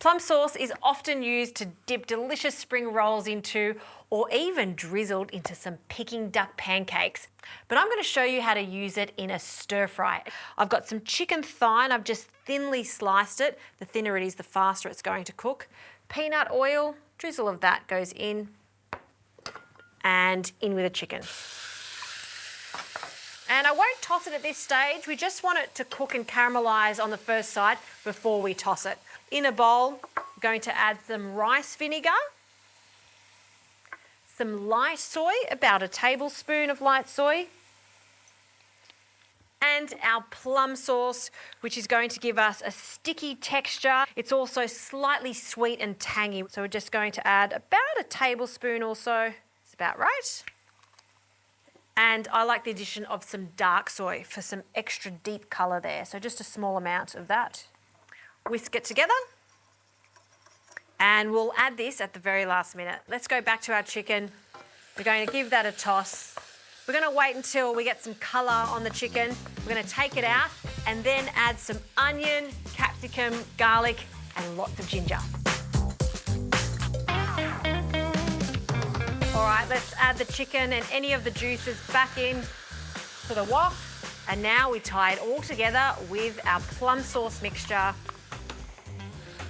Plum sauce is often used to dip delicious spring rolls into, or even drizzled into some Peking duck pancakes. But I'm going to show you how to use it in a stir fry. I've got some chicken thigh and I've just thinly sliced it. The thinner it is, the faster it's going to cook. Peanut oil, drizzle of that goes in, and in with the chicken. And I won't toss it at this stage. We just want it to cook and caramelise on the first side before we toss it. In a bowl, I'm going to add some rice vinegar, some light soy, about a tablespoon of light soy, and our plum sauce, which is going to give us a sticky texture. It's also slightly sweet and tangy, so we're just going to add about a tablespoon or so. It's about right. And I like the addition of some dark soy for some extra deep colour there, so just a small amount of that. Whisk it together. And we'll add this at the very last minute. Let's go back to our chicken. We're going to give that a toss. We're going to wait until we get some colour on the chicken. We're going to take it out and then add some onion, capsicum, garlic, and lots of ginger. All right, let's add the chicken and any of the juices back in to the wok. And now we tie it all together with our plum sauce mixture.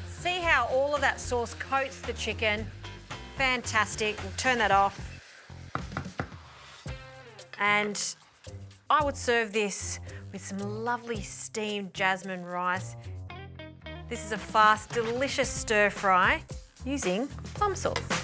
See how all of that sauce coats the chicken? Fantastic. We'll turn that off. And I would serve this with some lovely steamed jasmine rice. This is a fast, delicious stir fry using plum sauce.